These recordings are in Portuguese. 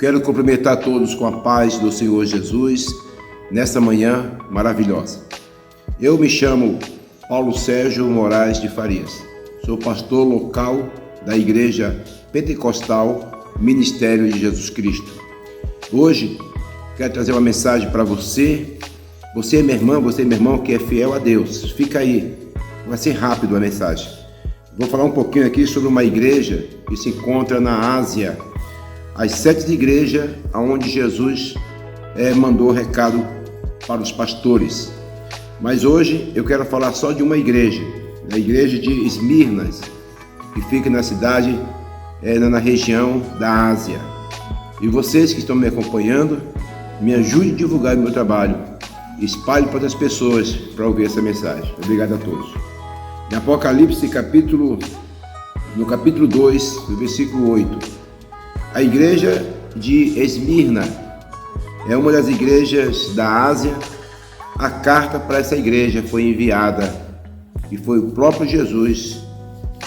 Quero cumprimentar todos com a paz do Senhor Jesus nessa manhã maravilhosa. Eu me chamo Paulo Sérgio Moraes de Farias. Sou pastor local da Igreja Pentecostal Ministério de Jesus Cristo. Hoje quero trazer uma mensagem para você. Você, minha irmã, você, meu irmão, que é fiel a Deus. Fica aí, vai ser rápido a mensagem. Vou falar um pouquinho aqui sobre uma igreja que se encontra na Ásia. As 7 igrejas onde Jesus mandou recado para os pastores. Mas hoje eu quero falar só de uma igreja, a igreja de Esmirna, que fica na cidade, na região da Ásia. E vocês que estão me acompanhando, me ajudem a divulgar o meu trabalho. Espalhe para as pessoas para ouvir essa mensagem. Obrigado a todos. Em Apocalipse, no capítulo 2, no versículo 8. A igreja de Esmirna é uma das igrejas da Ásia. A carta para essa igreja foi enviada e foi o próprio Jesus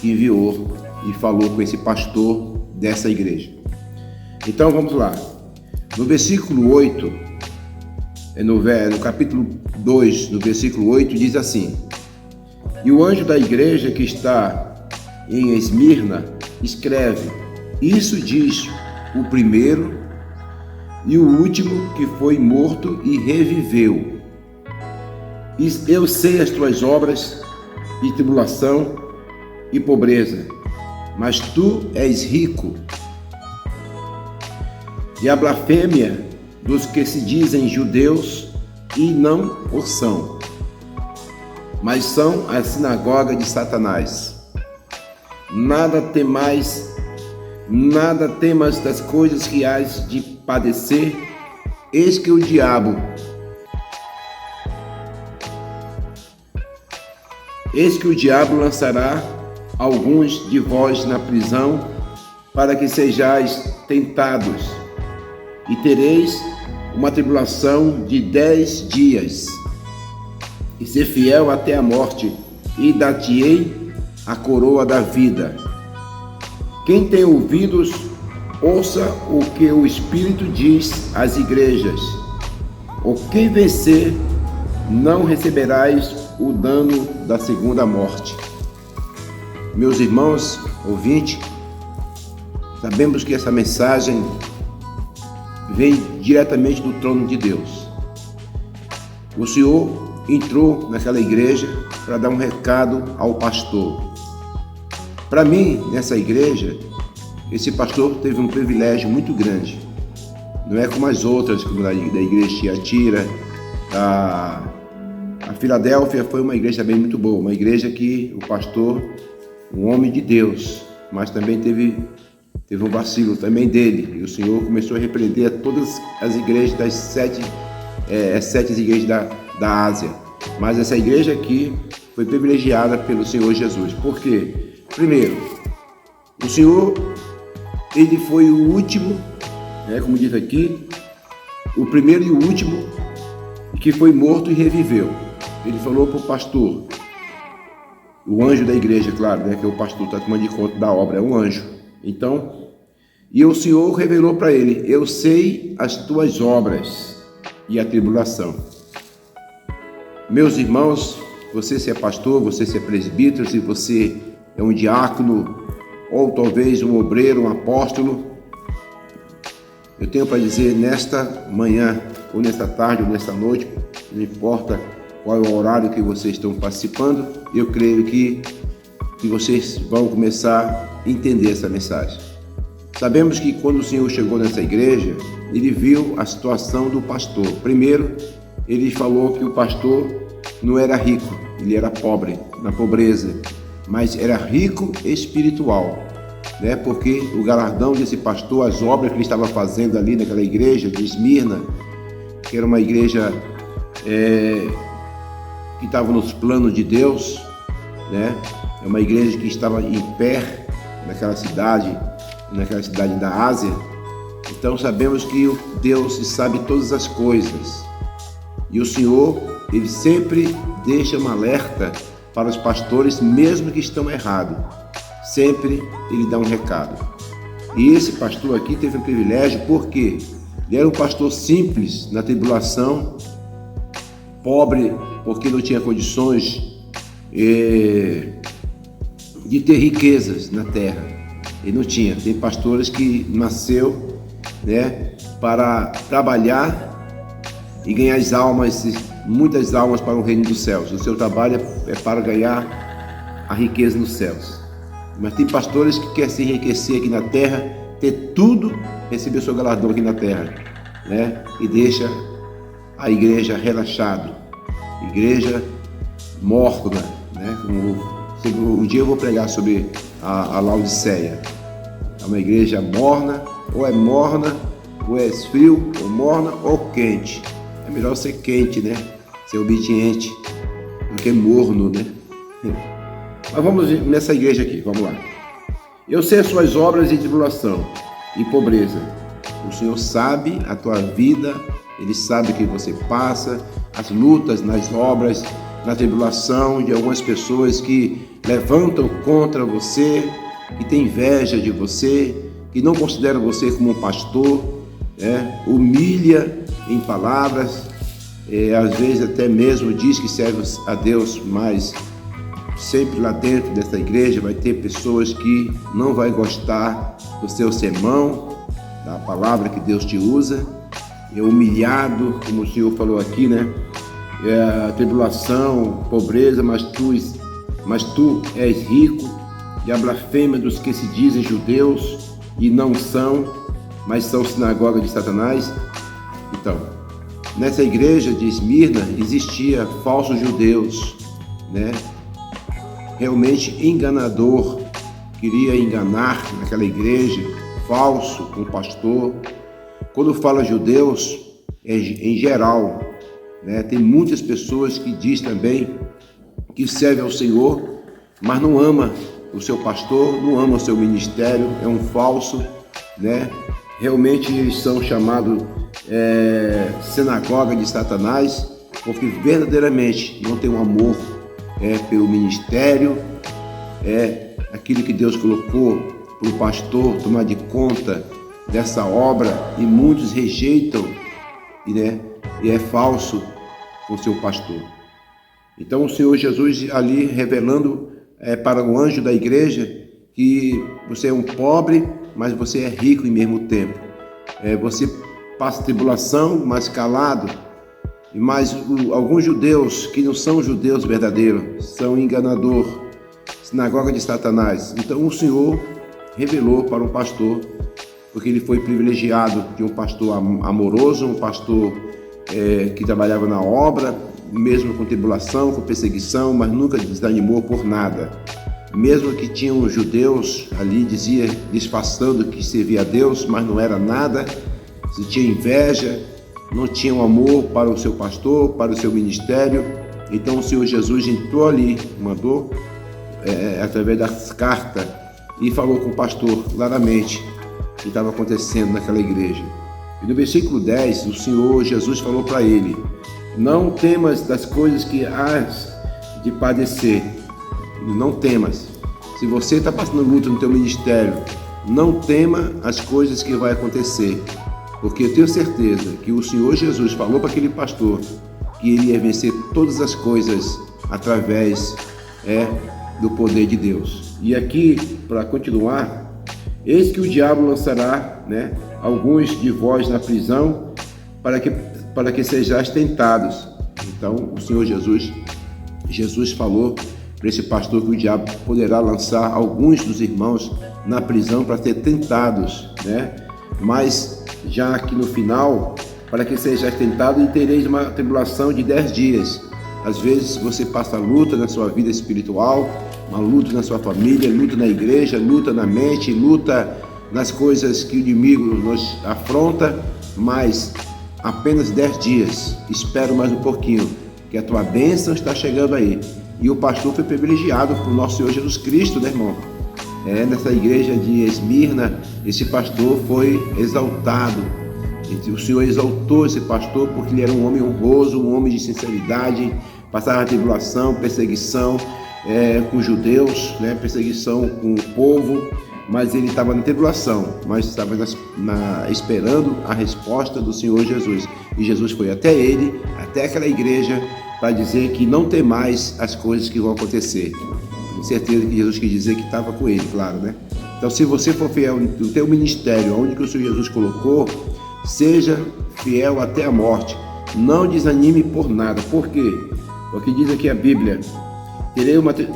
que enviou e falou com esse pastor dessa igreja. Então vamos lá. No versículo 8, no capítulo 2, no versículo 8, diz assim: E o anjo da igreja que está em Esmirna escreve: Isso diz o primeiro e o último que foi morto e reviveu. Eu sei as tuas obras e tribulação e pobreza, mas tu és rico. E a blasfêmia dos que se dizem judeus e não o são, mas são a sinagoga de Satanás. Nada temas das coisas que hás de padecer. Eis que o diabo lançará alguns de vós na prisão, para que sejais tentados, e tereis uma tribulação de 10 dias. E ser fiel até a morte, e dar-te-ei a coroa da vida. Quem tem ouvidos, ouça o que o Espírito diz às igrejas. O que vencer, não receberás o dano da segunda morte. Meus irmãos ouvintes, sabemos que essa mensagem vem diretamente do trono de Deus. O Senhor entrou naquela igreja para dar um recado ao pastor. Para mim, nessa igreja, esse pastor teve um privilégio muito grande. Não é como as outras, como da igreja de Tiatira. A Filadélfia foi uma igreja também muito boa, uma igreja que o pastor, um homem de Deus, mas também teve um vacilo também dele. E o Senhor começou a repreender a todas as igrejas das 7 igrejas da Ásia. Mas essa igreja aqui foi privilegiada pelo Senhor Jesus. Por quê? Primeiro, o Senhor, ele foi o último, como diz aqui, o primeiro e o último que foi morto e reviveu. Ele falou para o pastor, o anjo da igreja, claro, que o pastor está tomando de conta da obra, é um anjo. Então, e o Senhor revelou para ele: Eu sei as tuas obras e a tribulação. Meus irmãos, você se é pastor, você se é presbítero, se você é um diácono, ou talvez um obreiro, um apóstolo, eu tenho para dizer nesta manhã, ou nesta tarde, ou nesta noite, não importa qual é o horário que vocês estão participando, eu creio que vocês vão começar a entender essa mensagem. Sabemos que quando o Senhor chegou nessa igreja, ele viu a situação do pastor. Primeiro, ele falou que o pastor não era rico, ele era pobre, na pobreza, mas era rico espiritual, porque o galardão desse pastor, as obras que ele estava fazendo ali naquela igreja de Esmirna, que era uma igreja que estava nos planos de Deus, é uma igreja que estava em pé naquela cidade da Ásia. Então sabemos que Deus sabe todas as coisas, e o Senhor, ele sempre deixa um alerta para os pastores, mesmo que estão errados. Sempre ele dá um recado. E esse pastor aqui teve um privilégio porque ele era um pastor simples na tribulação, pobre porque não tinha condições de ter riquezas na terra. Ele não tinha. Tem pastores que nasceu, né, para trabalhar e ganhar as almas, muitas almas para o reino dos céus. O seu trabalho é para ganhar a riqueza nos céus. Mas tem pastores que querem se enriquecer aqui na terra, ter tudo, receber seu galardão aqui na terra, né? E deixa a igreja relaxado, igreja morna, né? Um dia eu vou pregar sobre a Laodiceia. É uma igreja morna, ou é frio, ou morna, ou quente. É melhor ser quente, né? Ser obediente, do que morno, né? Mas vamos nessa igreja aqui, vamos lá. Eu sei as suas obras de tribulação e pobreza. O Senhor sabe a tua vida, Ele sabe o que você passa, as lutas nas obras, na tribulação de algumas pessoas que levantam contra você, que têm inveja de você, que não consideram você como um pastor, humilha em palavras, às vezes até mesmo diz que serve a Deus, mas sempre lá dentro dessa igreja vai ter pessoas que não vai gostar do seu sermão, da palavra que Deus te usa. É humilhado, como o Senhor falou aqui, né? A tribulação, pobreza, mas tu és rico, e a blasfêmia dos que se dizem judeus e não são, mas são sinagoga de Satanás. Então, nessa igreja de Esmirna existia falsos judeus, né? Realmente enganador, queria enganar naquela igreja, falso com o pastor. Quando fala judeus, é em geral, né? Tem muitas pessoas que diz também que serve ao Senhor, mas não ama o seu pastor, não ama o seu ministério, é um falso, né? Realmente eles são chamados sinagoga de Satanás, porque verdadeiramente não tem um amor pelo ministério, aquilo que Deus colocou para o pastor tomar de conta dessa obra, e muitos rejeitam, e é falso com o seu pastor. Então o Senhor Jesus ali revelando para o anjo da igreja que você é um pobre, mas você é rico em mesmo tempo. Você passa tribulação, mas calado. Mas alguns judeus que não são judeus verdadeiros, são enganador, sinagoga de Satanás. Então o Senhor revelou para um pastor, porque ele foi privilegiado de um pastor amoroso, um pastor que trabalhava na obra, mesmo com tribulação, com perseguição, mas nunca desanimou por nada. Mesmo que tinham judeus ali, dizia, disfarçando que servia a Deus, mas não era nada, se tinha inveja, não tinha um amor para o seu pastor, para o seu ministério. Então o Senhor Jesus entrou ali, mandou através das cartas, e falou com o pastor claramente o que estava acontecendo naquela igreja. E no versículo 10, o Senhor Jesus falou para ele: não temas das coisas que hás de padecer. Não temas. Se você está passando luta no teu ministério, não tema as coisas que vai acontecer, porque eu tenho certeza que o Senhor Jesus falou para aquele pastor que ele ia vencer todas as coisas através do poder de Deus. E aqui, para continuar, eis que o diabo lançará, alguns de vós na prisão para que sejais tentados. Então o Senhor Jesus falou para esse pastor que o diabo poderá lançar alguns dos irmãos na prisão para ser tentados, Mas já aqui no final, para que sejais tentados e tereis uma tribulação de 10 dias. Às vezes você passa luta na sua vida espiritual, uma luta na sua família, luta na igreja, luta na mente, luta nas coisas que o inimigo nos afronta, mas apenas 10 dias. Espero mais um pouquinho, que a tua bênção está chegando aí. E o pastor foi privilegiado por nosso Senhor Jesus Cristo, irmão? Nessa igreja de Esmirna, esse pastor foi exaltado. O Senhor exaltou esse pastor porque ele era um homem honroso, um homem de sinceridade, passava tribulação, perseguição com judeus, perseguição com o povo, mas ele estava na tribulação, mas estava esperando a resposta do Senhor Jesus. E Jesus foi até ele, até aquela igreja, para dizer que não tem mais as coisas que vão acontecer. Com certeza que Jesus quis dizer que estava com ele, claro, né? Então, se você for fiel no teu ministério, onde que o Senhor Jesus colocou, seja fiel até a morte. Não desanime por nada. Por quê? Porque diz aqui a Bíblia: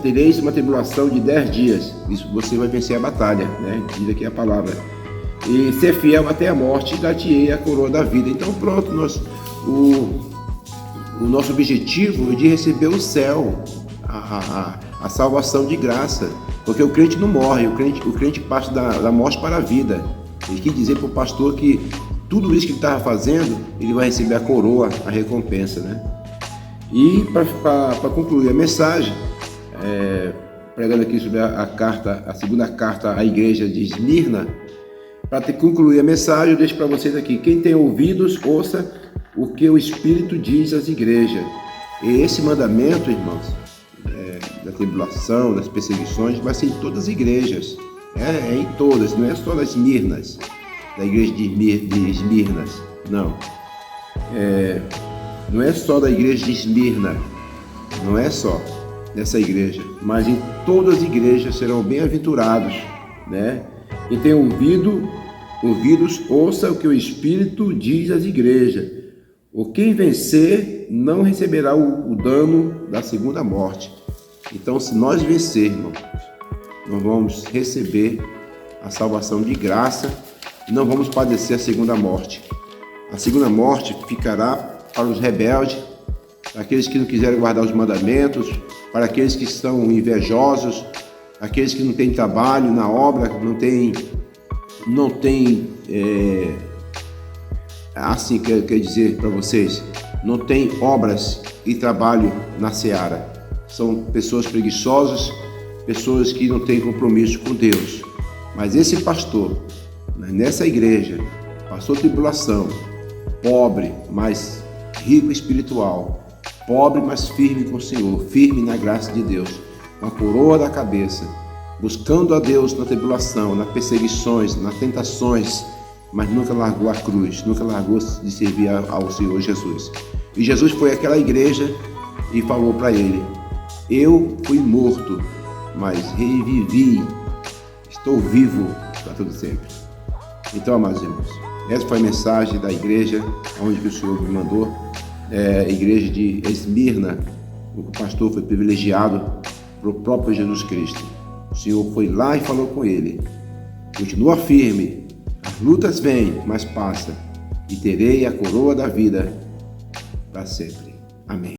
tereis uma tribulação de 10 dias. Isso, você vai vencer a batalha, né? Diz aqui a palavra. E ser fiel até a morte, dar-te-ei a coroa da vida. Então, pronto, o nosso objetivo é de receber o céu, a salvação de graça. Porque o crente não morre, o crente passa da morte para a vida. Ele quis dizer para o pastor que tudo isso que ele estava fazendo, ele vai receber a coroa, a recompensa, né? E para concluir a mensagem, pregando aqui sobre a segunda carta à igreja de Esmirna, para concluir a mensagem, eu deixo para vocês aqui: quem tem ouvidos, ouça o que o Espírito diz às igrejas. E esse mandamento, irmãos, da tribulação, das perseguições, vai ser em todas as igrejas. É em todas, não é só nas Esmirnas, da igreja de Esmirnas, não. Não é só da igreja de Esmirna, não é só nessa igreja, mas em todas as igrejas serão bem-aventurados, né? Quem tem ouvidos, ouça o que o Espírito diz às igrejas. O quem vencer não receberá o dano da segunda morte. Então, se nós vencermos, nós vamos receber a salvação de graça e não vamos padecer a segunda morte. A segunda morte ficará para os rebeldes, para aqueles que não quiserem guardar os mandamentos, para aqueles que estão invejosos, aqueles que não têm trabalho na obra, não tem assim quer dizer para vocês, não tem obras e trabalho na seara. São pessoas preguiçosas, pessoas que não têm compromisso com Deus. Mas esse pastor, nessa igreja, passou tribulação, pobre, mas rico espiritual, pobre, mas firme com o Senhor, firme na graça de Deus, com a coroa da cabeça, buscando a Deus na tribulação, nas perseguições, nas tentações, mas nunca largou a cruz, nunca largou de servir ao Senhor Jesus. E Jesus foi àquela igreja e falou para ele: eu fui morto, mas revivi, estou vivo para todo sempre. Então, amados irmãos, essa foi a mensagem da igreja onde o Senhor me mandou, a igreja de Esmirna. O pastor foi privilegiado pelo próprio Jesus Cristo. O Senhor foi lá e falou com ele: continua firme, as lutas vêm, mas passa, e terei a coroa da vida para sempre. Amém.